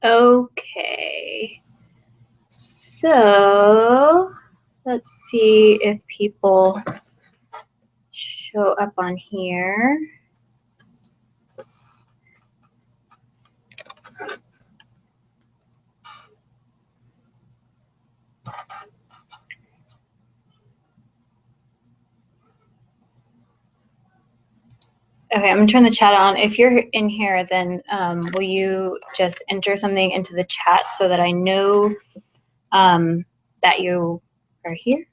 Okay, so let's see if people show up on here. Okay, I'm gonna turn the chat on. If you're in here, then will you just enter something into the chat so that I know that you are here?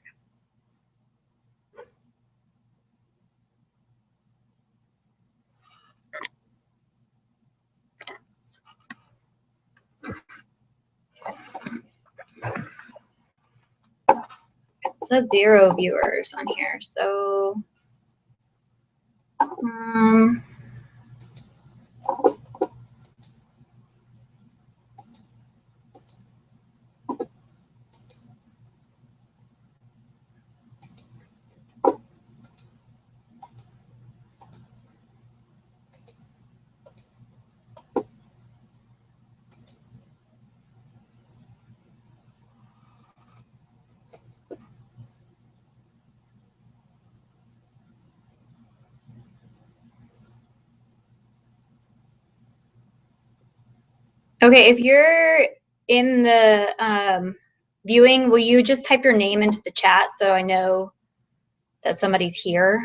It says 0 viewers on here, so okay, if you're in the viewing, will you just type your name into the chat so I know that somebody's here?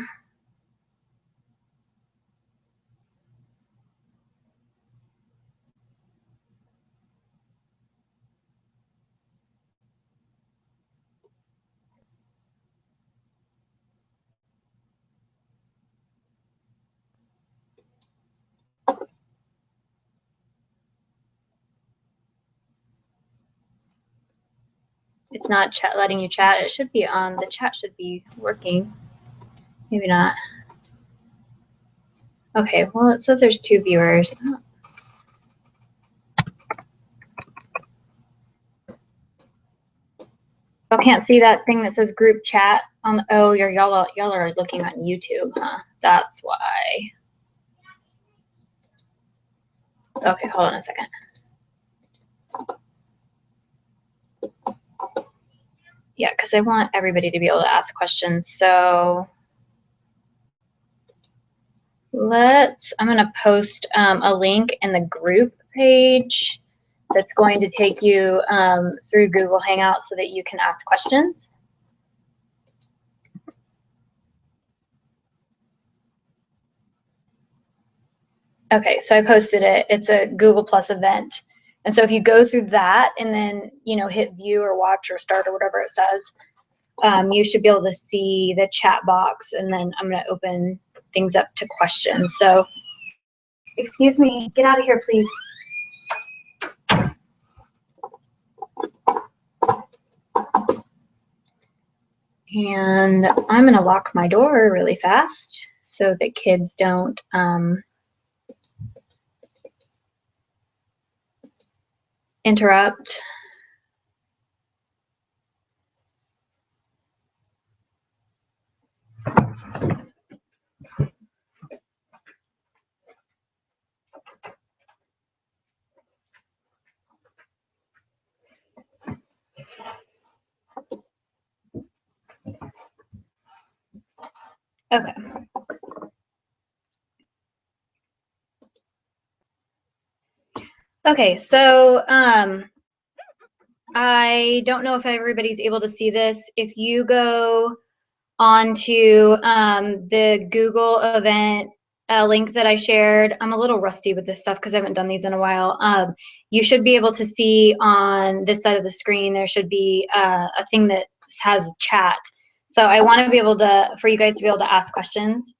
It's not chat letting you chat. It should be on. The chat should be working. Maybe not. Okay, well, it says there's 2 viewers. I can't see that thing that says group chat on. Oh, y'all are looking on YouTube, huh? That's why. Okay, hold on a second. Yeah, because I want everybody to be able to ask questions. So I'm going to post a link in the group page that's going to take you through Google Hangouts so that you can ask questions. Okay, so I posted it. It's a Google Plus event. And so if you go through that and then, hit view or watch or start or whatever it says, you should be able to see the chat box, and then I'm going to open things up to questions. So, excuse me, get out of here, please. And I'm going to lock my door really fast so that kids don't interrupt. Okay. Okay, so I don't know if everybody's able to see this. If you go onto the Google event link that I shared, I'm a little rusty with this stuff because I haven't done these in a while. You should be able to see on this side of the screen, there should be a thing that has chat. So I want to be able for you guys to be able to ask questions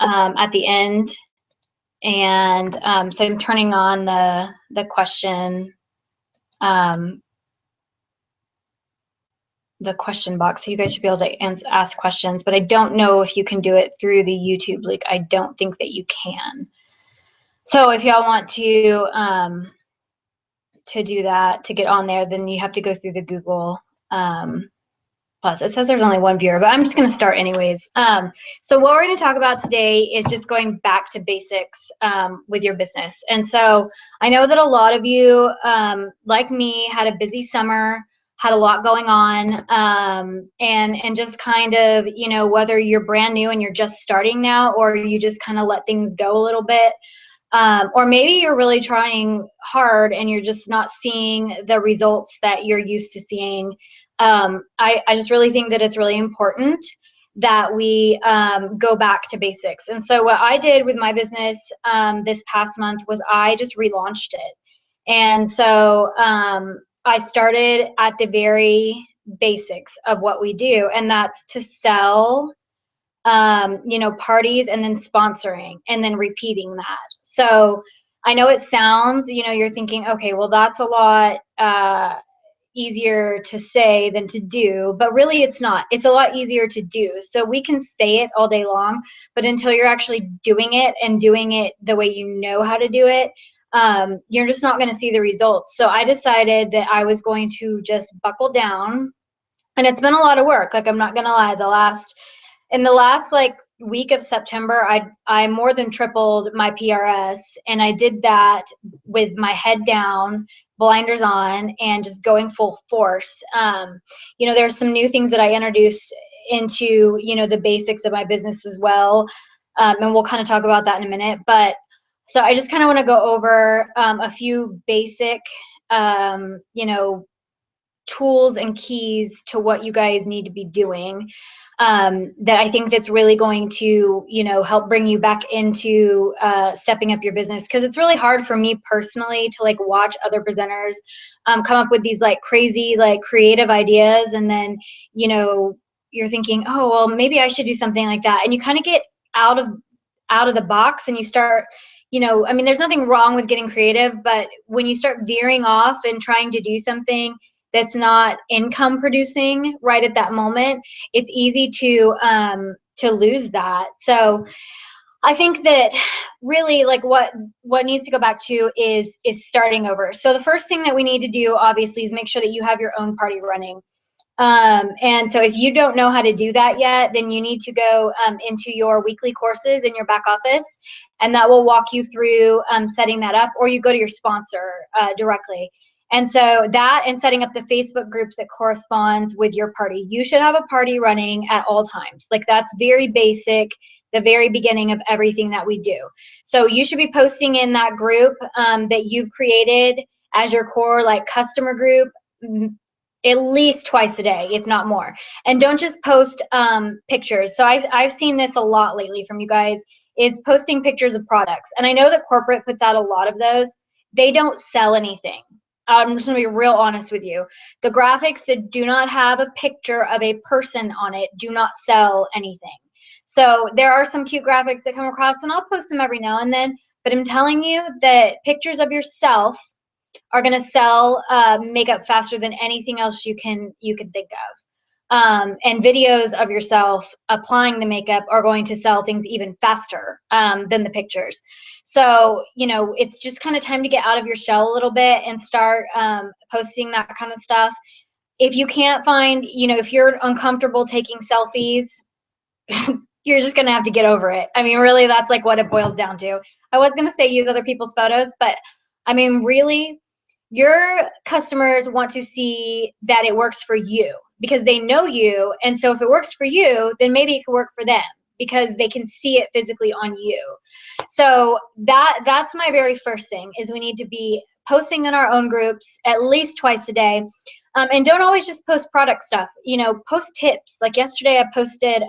at the end. And so I'm turning on the question box, so you guys should be able to ask questions, but I don't know if you can do it through the YouTube link. I don't think that you can. So if y'all want to do that, to get on there, then you have to go through the Google Plus, it says there's only one viewer, but I'm just going to start anyways. So what we're going to talk about today is just going back to basics with your business. And so I know that a lot of you, like me, had a busy summer, had a lot going on, and just kind of, you know, whether you're brand new and you're just starting now, or you just kind of let things go a little bit, or maybe you're really trying hard and you're just not seeing the results that you're used to seeing. I just really think that it's really important that we go back to basics. And so what I did with my business this past month was I just relaunched it. And so I started at the very basics of what we do, and that's to sell you know, parties and then sponsoring and then repeating that. So I know it sounds, you know, you're thinking, okay, well, that's a lot easier to say than to do, but really it's not. It's a lot easier to do. So we can say it all day long, but until you're actually doing it and doing it the way you know how to do it, you're just not going to see the results. So I decided that I was going to just buckle down, and it's been a lot of work. Like, I'm not going to lie, in the last like week of September, I more than tripled my PRS, and I did that with my head down, blinders on, and just going full force. You know, there's some new things that I introduced into, you know, the basics of my business as well, and we'll kind of talk about that in a minute. But so I just kind of want to go over a few basic, you know, tools and keys to what you guys need to be doing, that I think that's really going to, you know, help bring you back into stepping up your business. Because it's really hard for me personally to like watch other presenters come up with these like crazy, like creative ideas, and then, you know, you're thinking, oh, well, maybe I should do something like that, and you kind of get out of the box, and you start, you know, I mean, there's nothing wrong with getting creative, but when you start veering off and trying to do something that's not income producing right at that moment, it's easy to lose that. So I think that really like what needs to go back to is starting over. So the first thing that we need to do obviously is make sure that you have your own party running. And so if you don't know how to do that yet, then you need to go into your weekly courses in your back office, and that will walk you through setting that up, or you go to your sponsor directly. And so that, and setting up the Facebook groups that corresponds with your party. You should have a party running at all times. Like, that's very basic, the very beginning of everything that we do. So you should be posting in that group that you've created as your core like customer group at least twice a day, if not more. And don't just post pictures. So I've seen this a lot lately from you guys, is posting pictures of products. And I know that corporate puts out a lot of those. They don't sell anything. I'm just gonna be real honest with you. The graphics that do not have a picture of a person on it do not sell anything. So there are some cute graphics that come across, and I'll post them every now and then, but I'm telling you that pictures of yourself are going to sell makeup faster than anything else you can think of. And videos of yourself applying the makeup are going to sell things even faster than the pictures. So, you know, it's just kind of time to get out of your shell a little bit and start posting that kind of stuff. If you can't find, you know, if you're uncomfortable taking selfies, you're just going to have to get over it. I mean, really, that's like what it boils down to. I was going to say use other people's photos, but I mean, really, your customers want to see that it works for you because they know you. And so if it works for you, then maybe it could work for them because they can see it physically on you. So that's my very first thing, is we need to be posting in our own groups at least twice a day. And don't always just post product stuff, you know, post tips. Like yesterday I posted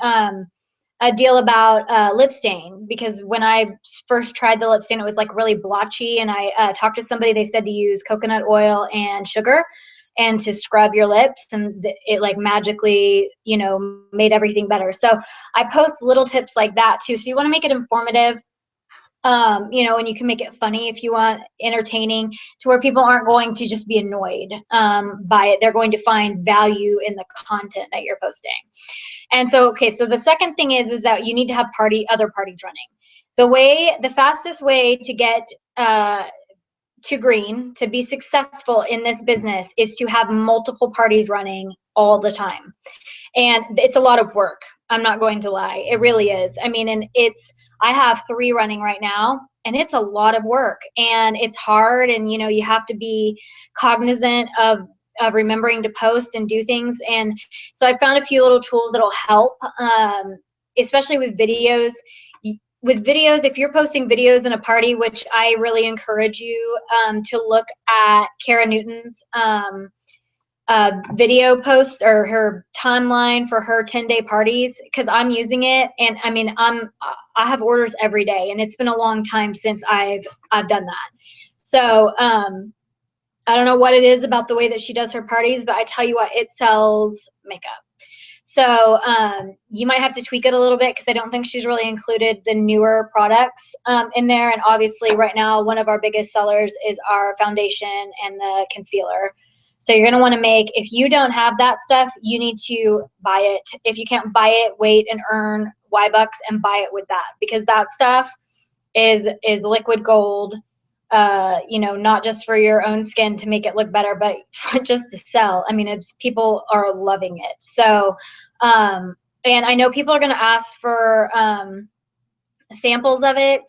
a deal about lip stain, because when I first tried the lip stain, it was like really blotchy, and I talked to somebody, they said to use coconut oil and sugar and to scrub your lips, and it like magically, you know, made everything better. So I post little tips like that too. So you want to make it informative, you know, and you can make it funny if you want, entertaining, to where people aren't going to just be annoyed by it. They're going to find value in the content that you're posting. And so, okay, so the second thing is that you need to have other parties running. The fastest way to get to green, to be successful in this business, is to have multiple parties running all the time. And it's a lot of work. I'm not going to lie. It really is. I mean, and I have 3 running right now, and it's a lot of work, and it's hard. And, you have to be cognizant of remembering to post and do things. And so I found a few little tools that'll help, especially with videos. If you're posting videos in a party, which I really encourage you to look at Cara Newton's video posts or her timeline for her 10-day parties, because I'm using it. And I mean, I have orders every day, and it's been a long time since I've done that. So I don't know what it is about the way that she does her parties, but I tell you what, it sells makeup. So you might have to tweak it a little bit, because I don't think she's really included the newer products in there. And obviously right now, one of our biggest sellers is our foundation and the concealer. So you're going to want to if you don't have that stuff, you need to buy it. If you can't buy it, wait and earn Y-Bucks and buy it with that, because that stuff is liquid gold. Not just for your own skin to make it look better, but for just to sell. I mean, people are loving it. So, and I know people are going to ask for samples of it.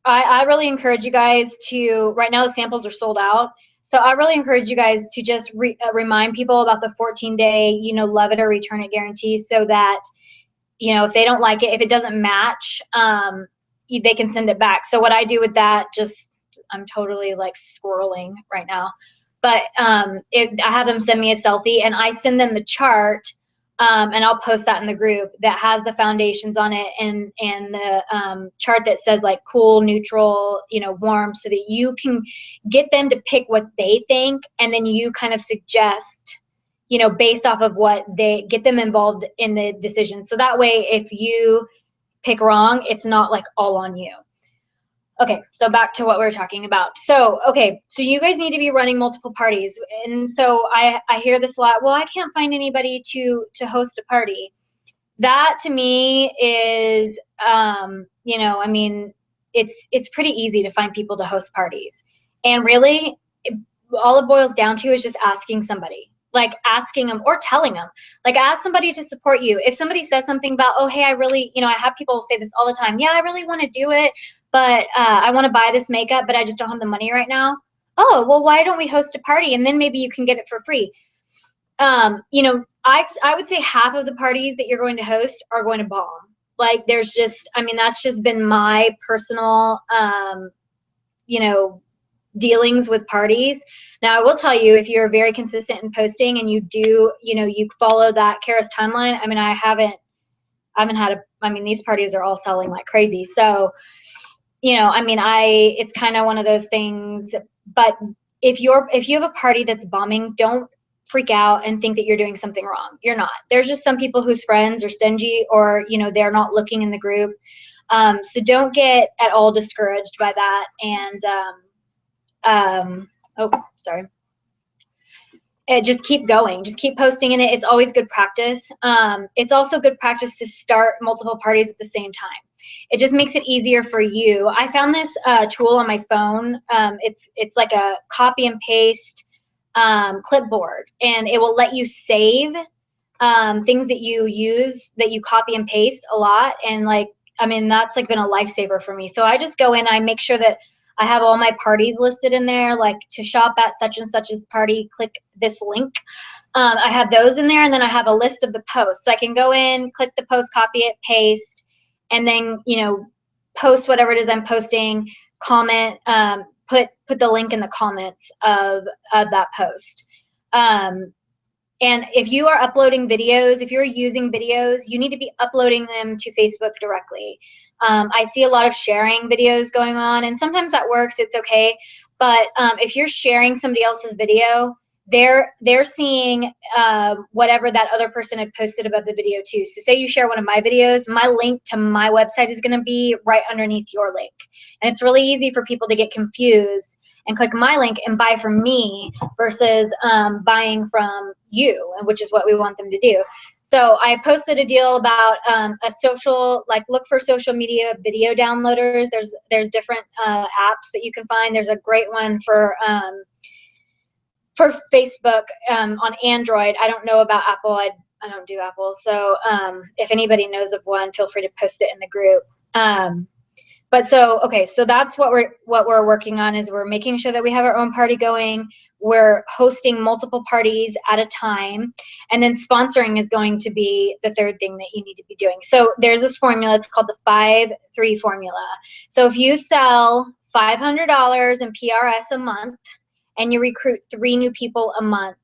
I really encourage you guys to, right now the samples are sold out. So I really encourage you guys to just remind people about the 14-day, love it or return it guarantee, so that, if they don't like it, if it doesn't match, they can send it back. So what I do with that, I'm totally like squirreling right now, but I have them send me a selfie, and I send them the chart, and I'll post that in the group, that has the foundations on it, and the chart that says like cool, neutral, warm, so that you can get them to pick what they think, and then you kind of suggest, based off of what they get them involved in the decision. So that way, if you pick wrong, it's not like all on you. Okay, so back to what we were talking about. So, okay, so you guys need to be running multiple parties. And so I hear this a lot. Well, I can't find anybody to host a party. That to me is, I mean, it's pretty easy to find people to host parties. And really, all it boils down to is just asking somebody. Like asking them or telling them, like ask somebody to support you. If somebody says something about, oh, hey, I really, I have people say this all the time. Yeah, I really want to do it, but I want to buy this makeup, but I just don't have the money right now. Oh, well, why don't we host a party? And then maybe you can get it for free. I would say half of the parties that you're going to host are going to bomb. Like that's just been my personal, dealings with parties. Now, I will tell you, if you're very consistent in posting and you do, you follow that Cara's timeline. I mean, I haven't these parties are all selling like crazy. So, it's kind of one of those things. But if you have a party that's bombing, don't freak out and think that you're doing something wrong. You're not. There's just some people whose friends are stingy, or, they're not looking in the group. So don't get at all discouraged by that. And, sorry. Just keep going. Just keep posting in it. It's always good practice. It's also good practice to start multiple parties at the same time. It just makes it easier for you. I found this tool on my phone. It's like a copy and paste clipboard, and it will let you save things that you use, that you copy and paste a lot. And that's like been a lifesaver for me. So I just go in, I make sure that I have all my parties listed in there, like to shop at such and such's party, click this link. I have those in there, and then I have a list of the posts. So I can go in, click the post, copy it, paste, and then, post whatever it is I'm posting, comment, put the link in the comments of that post. And if you are uploading videos, if you're using videos, you need to be uploading them to Facebook directly. I see a lot of sharing videos going on, and sometimes that works, it's okay. But if you're sharing somebody else's video, they're seeing whatever that other person had posted about the video too. So say you share one of my videos, my link to my website is going to be right underneath your link. And it's really easy for people to get confused and click my link and buy from me versus buying from you, which is what we want them to do. So I posted a deal about a social, look for social media video downloaders. There's different apps that you can find. There's a great one for Facebook on Android. I don't know about Apple. I don't do Apple. So if anybody knows of one, feel free to post it in the group. But so, okay, so that's what we're working on, is we're making sure that we have our own party going. We're hosting multiple parties at a time. And then sponsoring is going to be the third thing that you need to be doing. So there's this formula, it's called the 5-3 formula. So if you sell $500 in PRS a month and you recruit 3 new people a month,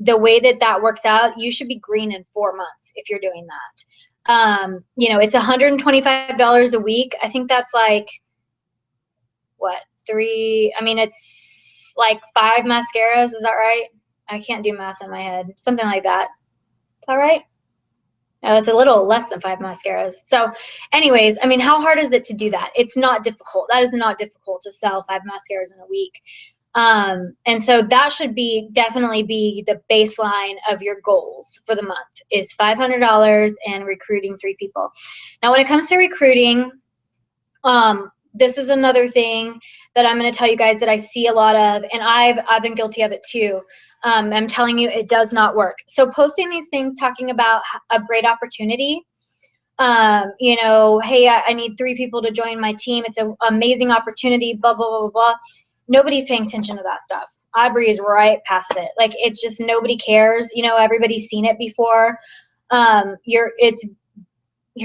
the way that works out, you should be green in 4 months if you're doing that. You know, it's $125 a week. I think that's like, what, it's like 5 mascaras. Is that right? I can't do math in my head. Something like that. Is that right? No, it's a little less than 5 mascaras. So anyways, I mean, how hard is it to do that? It's not difficult. That is not difficult to sell 5 mascaras in a week. And so that should definitely be the baseline of your goals for the month, is $500 and recruiting 3 people. Now, when it comes to recruiting, this is another thing that I'm going to tell you guys that I see a lot of, and I've been guilty of it too. I'm telling you, it does not work. So posting these things talking about a great opportunity, you know, hey, I need 3 people to join my team. It's an amazing opportunity, blah, blah, blah, blah, blah. Nobody's paying attention to that stuff. I breeze right past it. Like, it's just, nobody cares. You know, everybody's seen it before. You're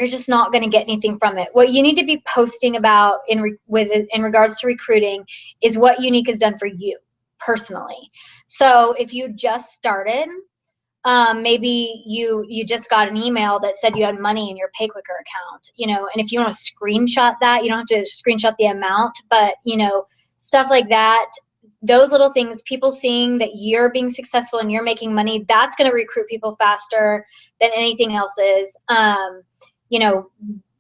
just not going to get anything from it. What you need to be posting about in regards to recruiting is what Younique has done for you personally. So if you just started, maybe you just got an email that said you had money in your PayQuicker account, you know, and if you want to screenshot that, you don't have to screenshot the amount, but, you know, stuff like that, those little things, people seeing that you're being successful and you're making money, that's going to recruit people faster than anything else is. You know,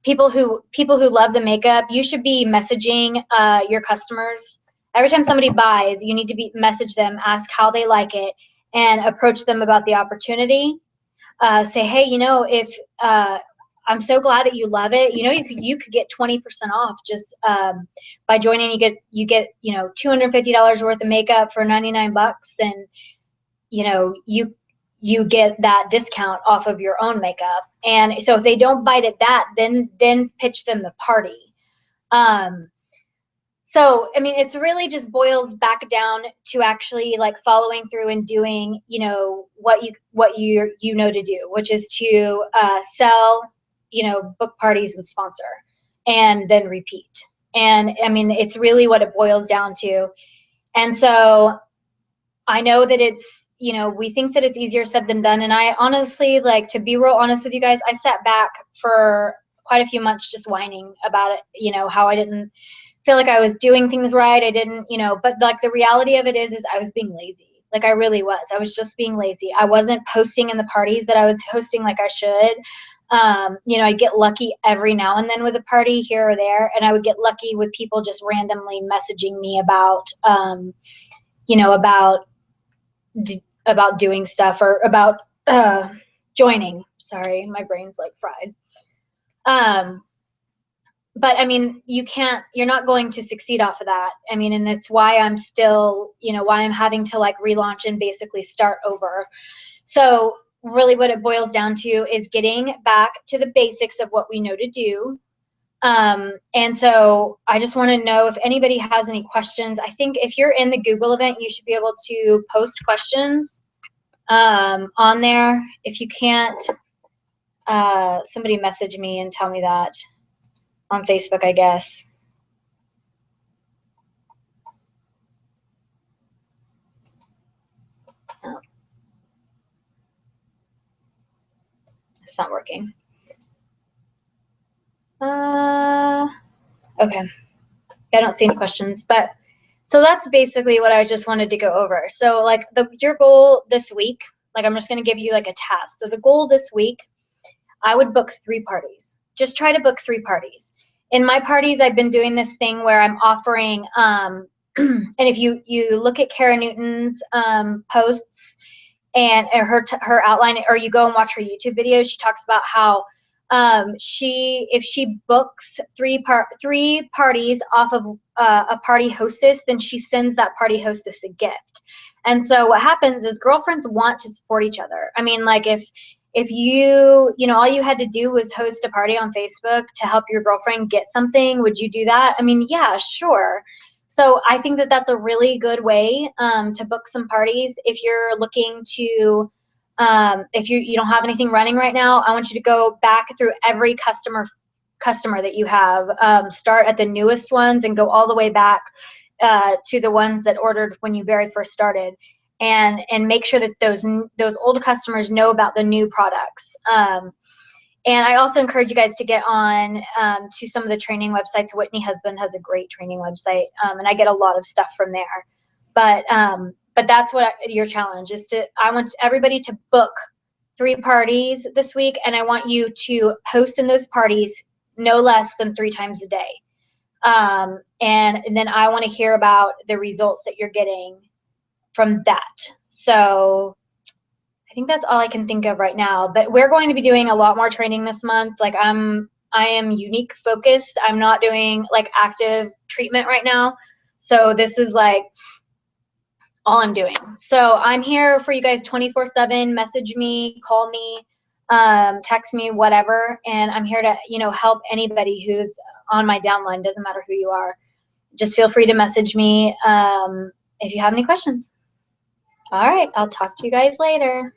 people who love the makeup, you should be messaging your customers. Every time somebody buys, you need to message them, ask how they like it, and approach them about the opportunity. Say, hey, you know, if I'm so glad that you love it. You know, you could get 20% off just by joining. You get you know, $250 worth of makeup for $99, and you know, you get that discount off of your own makeup. And so if they don't bite at that, then pitch them the party. So, I mean, it's really just boils back down to actually like following through and doing, you know, what you know to do, which is to sell, you know, book parties and sponsor, and then repeat. And I mean, it's really what it boils down to. And so I know that it's, you know, we think that it's easier said than done. And I honestly, like, to be real honest with you guys, I sat back for quite a few months just whining about it, you know, how I didn't feel like I was doing things right. I didn't, you know, but like the reality of it is I was being lazy. Like, I really was. I was just being lazy. I wasn't posting in the parties that I was hosting like I should. You know, I'd get lucky every now and then with a party here or there, and I would get lucky with people just randomly messaging me about, you know, about doing stuff, or about joining. Sorry, my brain's like fried. But I mean, you're not going to succeed off of that. I mean, and it's why I'm still, you know, why I'm having to like relaunch and basically start over. So really what it boils down to is getting back to the basics of what we know to do. And so I just want to know if anybody has any questions. I think if you're in the Google event, you should be able to post questions on there. If you can't, somebody message me and tell me that on Facebook, I guess. Oh. It's not working. Okay. I don't see any questions, but so that's basically what I just wanted to go over. So like your goal this week, like I'm just going to give you like a task. So the goal this week, I would book 3 parties. Just try to book 3 parties. In my parties, I've been doing this thing where I'm offering, and if you look at Kara Newton's posts and her outline, or you go and watch her YouTube videos, she talks about how if she books three parties off of a party hostess, then she sends that party hostess a gift. And so what happens is girlfriends want to support each other. I mean, like if you know, all you had to do was host a party on Facebook to help your girlfriend get something, would you do that? I mean, yeah, sure. So I think that that's a really good way to book some parties. If you're looking to, if you don't have anything running right now, I want you to go back through every customer that you have. Start at the newest ones and go all the way back to the ones that ordered when you very first started, and make sure that those old customers know about the new products. And I also encourage you guys to get on to some of the training websites. Whitney Husband has a great training website, and I get a lot of stuff from there. But that's what your challenge is to. I want everybody to book 3 parties this week, and I want you to post in those parties no less than 3 times a day. And then I want to hear about the results that you're getting from that. So I think that's all I can think of right now, but we're going to be doing a lot more training this month. Like I am unique focused. I'm not doing like active treatment right now. So this is like all I'm doing. So I'm here for you guys 24/7. Message me, call me, text me, whatever. And I'm here to, you know, help anybody who's on my downline. Doesn't matter who you are. Just feel free to message me if you have any questions. All right, I'll talk to you guys later.